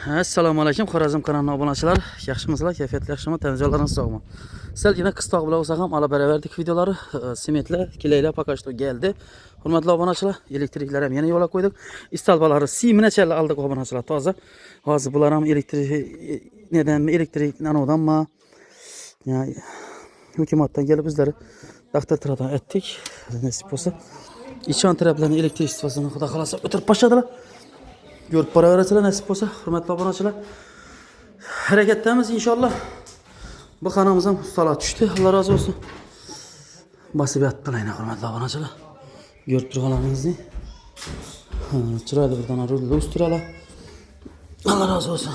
Assalomu alaykum, Xorazm kanalına obunachilar. Yaxshimisizlar? Kayfiyatli yaxshimi? Tanizalaringiz sog'mi? Sizlar yana qisqa bilan olsa ham ala beraverdik videolari. Sementlar, kilaylar pakashto geldi. Hurmatli obunachilar, elektriklar ham yana yo'lga qo'ydik. Istalbalari siminachalar aldık obunachilar toza. Hozir bular ham elektrik nedanmi? Elektrik nanodanmi? Yani hukumatdan kelib bizlari daftardan etdik. Nasib bo'lsa, İçan taraflarını elektrik istifasını xudo xolasa o'tirib boshladilar. Görüp boraverasizlar nasib bo'lsa, hurmatli obunachilar. Harakatdamiz inshaalloh. Bu kanalimiz ham ustalar tushdi. Alloh rozi bo'lsin. Basibiyat tilayman hurmatli obunachilar. Görüp turganlaringizni. Chiroyli birdan rulni ustiralar. Alloh rozi bo'lsin.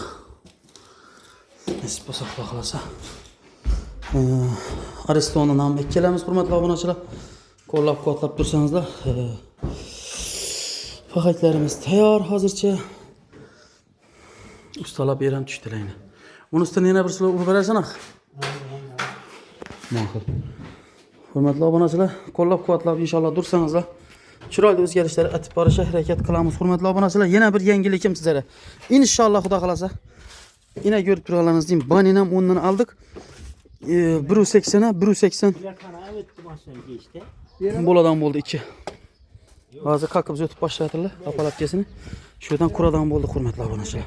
Nasib bo'lsa, xudo xolasa. Aristonni ham ikkalamiz hurmatli obunachilar. Qo'llab-quvvatlab tursangizlar. Paketlerimiz tayyor hozircha. Ustalar bir ham tushdilayni. Uni ustidan yana bir sulov urib berasana. Ma'qul. Hurmatli obunachilar, qo'llab-quvvatlab inshaalloh tursangizlar. Chiroyli o'zgarishlar atib borishga harakat qilamiz. Hurmatli obunachilar, yana bir yangilikim sizlarga. Inshaalloh xudo xolasa. Yine görüp turganlaringizni baninam o'rnini aldık. 180 180 boladan bo'ldi ichi. Hozir qaqib o'tib boshladirlar apparatchasini. Şuradan kuradan bo'ldi hurmatli obunachilar.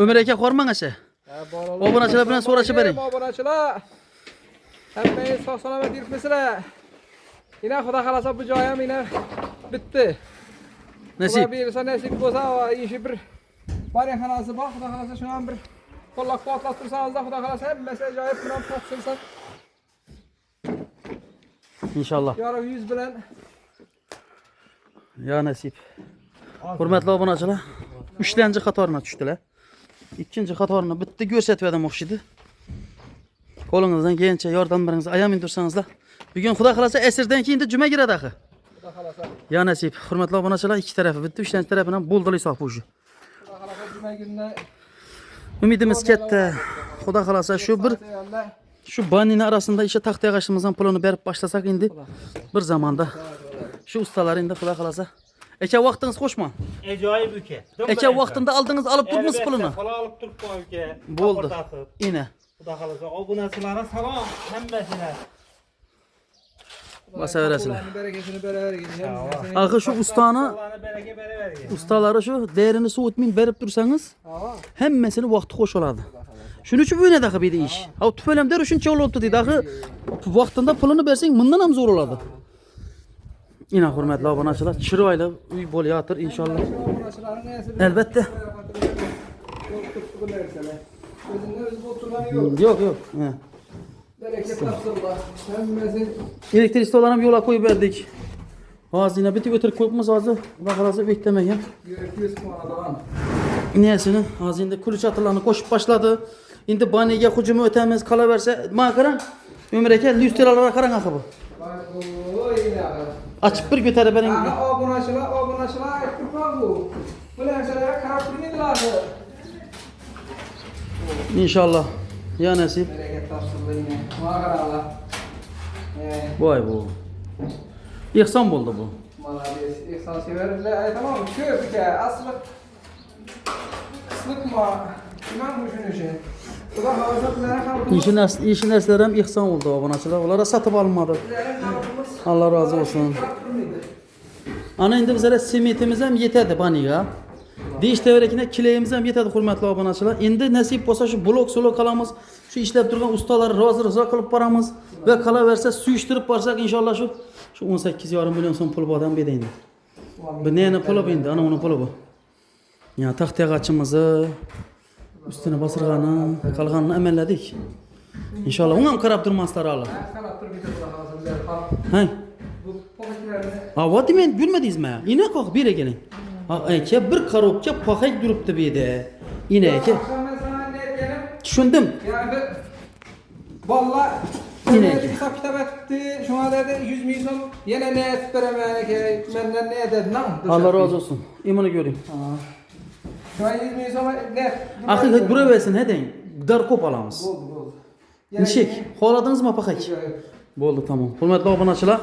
Ömer aka qormang asa. Obunachilar bilan so'rashib bering. Obunachilar. Hammangiz sog' salomat yuribmisizlar? Yine xudo xolasa bu joy ham yine bitdi. Nasib. Nasib bo'lsa, ishi bir barixonasi bor, xudo xolasa shuni ham bir qo'llab-quvvatlab tursangiz, xudo xolasa hammasi ajoyib bilan topshirsa. İnşallah. Yorug' yuz bilan ya nasib. Hurmatli obunachilar, 3-chi qatorina tushdilar. 2-chi qatorina bitta ko'rsatib o'xshaydi. Qo'lingizdan kelgancha yordam beringiz, ayamin tursangizlar. Bugun xudo xolasa asrdan keyin juma kiradi axir. xudo xolasa. Ya nasib. Hurmatli obunachilar, ikki tarafi bitta, 3-chi tarafidan bo'ldili hisob bu. Xudo xolasa juma kunida Umidimiz katta. Xudo xolasa şu banini arasında işe taxtaya qaşımızdan pulunu berib başlasak indi bir zamanda. Şu ustalar indi xudo xolasa. Aka vaqtingiz xo'shmi? Ajoyib uka. Aka vaqtında aldınız alıp turmusiz pulini? Pul olib turibman uka. Bo'ldi. Ina. Xudo xolasa obunachilarga salom hammasine. Basaverasizlar. bereketini beravergin. Axir şu ustani Allah'ına bereke beravergin. ustalari şu değerini so'tmay berib tursangiz, hammasini vaqti xo'sh oladi. Shuning uchun bu neda qilib ish. Ha tupalam der shuncha olibdi deydi. Axir vaqtida pulini bersang, bundan ham zo'r oladi. Ina hurmatli obunachilar, chiroyli uy bo'layotir inshaalloh. Albatta. Yo'q, yo'q. Bereket topsınlar. Hammasi Elektrik stollarını yo'la qo'yib berdik. Hozir yana bitib o'tirib qo'yibmiz hozir. Xudo xolasa beklemegan. yurib ko'radigan. Niyasini hozir endi kulchatlarni qo'shib boshladi. Endi baniga hujumi o'tamiz, qolaversa, mana qarang. Ömer aka, lyustralarga qarang axir bu. Açıp bir ko'tarib bering. Obunachilar aytib bu. Bu narsalarga qarab turmaydilar. İnşallah. Ya nasib. Bereket topsınlar yine. Mağaralar. Voy bu. İhsan bo'ldi bu. Malades. İhsan severler. Tamam mı? Köp ki aslı kıslıkma. İmam bu şunun için. Xudo xolasa bizlarga qalbimiz. İşin dersler hem ihsan oldu obunachilar. Ulara satıp alınmadı. Allah razı olsun. Ana endi bizlere simitimiz ham yetadi baniga. Deyish tevarakina kilayimiz ham yetadi hurmatli obunachilar. Endi nasib bo'lsa shu blok solo qilamiz. Shu ishlab turgan ustalar rozi qilib boramiz va qolaversa suyishtirib borsak inshaalloh shu 18,5 million so'm pul bordan bedaydi. Bu neni puli bu endi? Ana uni puli bu. Ya taxtiyag'achimizni ustini bosirg'ani, qolganini amalladik. İnşallah onu ham qarab turmaslar hali. Qarab turmaydi xudo xolasa bizlar. Ha. Bu paketlarni Ha, vati men bilmadingizmi? Ina qoq bera keling. Ha, aka bir korobka paxak turibdi bu yerda. Ina aka. Tushundim. Yani valla Yine hesap kitap etti. Şuna dedi 100 milyon yine ne et veremeyene ki benden ne dedi lan? Allah razı olsun. İmanı göreyim. Şu an 100 milyon ne? Axir bura versin hedin. Dar kop alamiz. Oldu. Nişek. Xohladingiz mi paxak? Bo'ldi, tamam. Hurmatli obunachilar,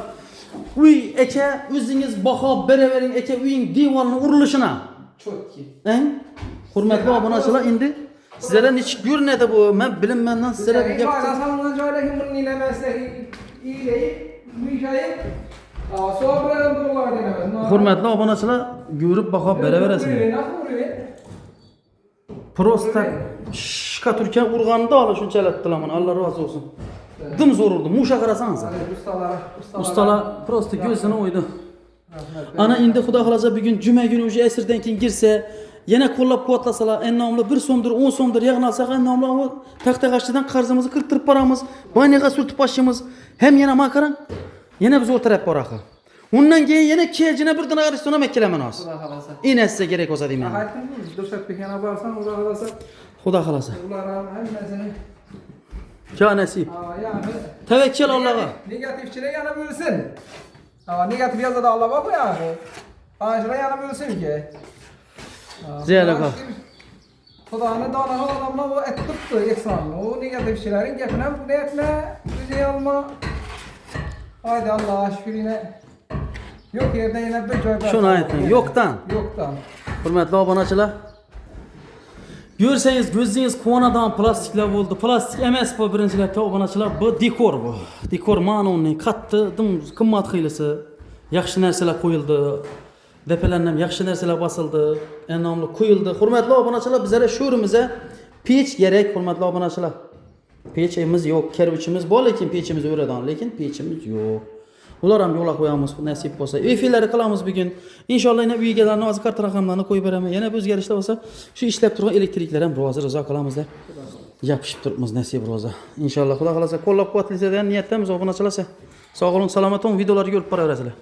uy aka o'zingiz baho beravering aka uying devorning urilishini. Çotki. Eng hurmatli obunachilar, endi sizlarga nechik görünedi bu? Men bilinmenden sizlarga Yani gap. paylaşanlar joylakin bunun ilemezler. İyileyip, büyüşeyip. Sonra dururlar denemez. Hurmatli obunachilar, görüp bakıp beraberasizlar. Nasıl vuruyor? Prosta shkaturka urganda ala shunchalar tilaman. Alloh rozi olsun. Dim zo'r urdi. Musha qarasangiz. Ustalar prosta gözünü oydu. Ana endi xudo xolasa bugun juma kuni o'sha asrdan keyin girsa, yana qo'llab-quvvatlasalar, en nomli 1 so'mdir, 10 so'mdir yig'in olsak, en nomli o taxtag'ashchidan qarzimizni kirtirib boramiz, banyaga surtib boshimiz. Hem yana makaran, yana biz o'tirib boraqa. Undan keyin yana kejina bir dina qarishdan ham kelaman hozir. Xudo xolasa. Inasiga kerak bo'lsa deyman. Aytdim, do'shat bekana borsan, xudo xolasa. Xudo xolasa. Ular hammasini Ya nasib. yani Tevekkül Allah'a. negatifçiler yana bölsün. Ama negatif yazıda Allah bak ya. Anşıra yana bölsün ki. Ziyade bak. Xudanı danağı adamla o et tuttu eksanlı. O negatifçilerin gepine bu etme, bizi alma. Haydi Allah'a şükür yine. Yok yerde yine bir joy var. Şunu aytın, yoktan. Yoktan. Hurmatli obunachilar, görsangiz ko'zingiz quvonadan plastiklar bo'ldi. Plastik emas bu birinchilikda obunachilar, bu dekor bu. Dekor ma'noni qattiq, dim qimmat qilisi. Yaxshi narsalar qo'yildi. Depalardan yaxshi narsalar bosildi. En nomli qo'yildi. Hurmatli obunachilar, bizlar sho'rimizga pech kerak, hurmatli obunachilar. Pechimiz yo'q, kiruvchimiz bor, lekin pechimiz o'radan, lekin pechimiz yo'q. Ular ham yo'lga qo'yamiz, nasib bo'lsa. Efirlar qilamiz bugun. Inshaalloh yana uygalarni hozir kart raqamlarini qo'yib beraman. Yana bir o'zgarishlar bo'lsa, shu ishlab turgan elektriklar ham rozi rizo qilamiz deb gapishib turibmiz, nasib rozi. Inshaalloh Xudo xolasa qo'llab-quvvatlaydigan niyatdamiz obunachilar. Sog' bo'ling, salomat bo'ling, videolarga ko'rib boraverasizlar.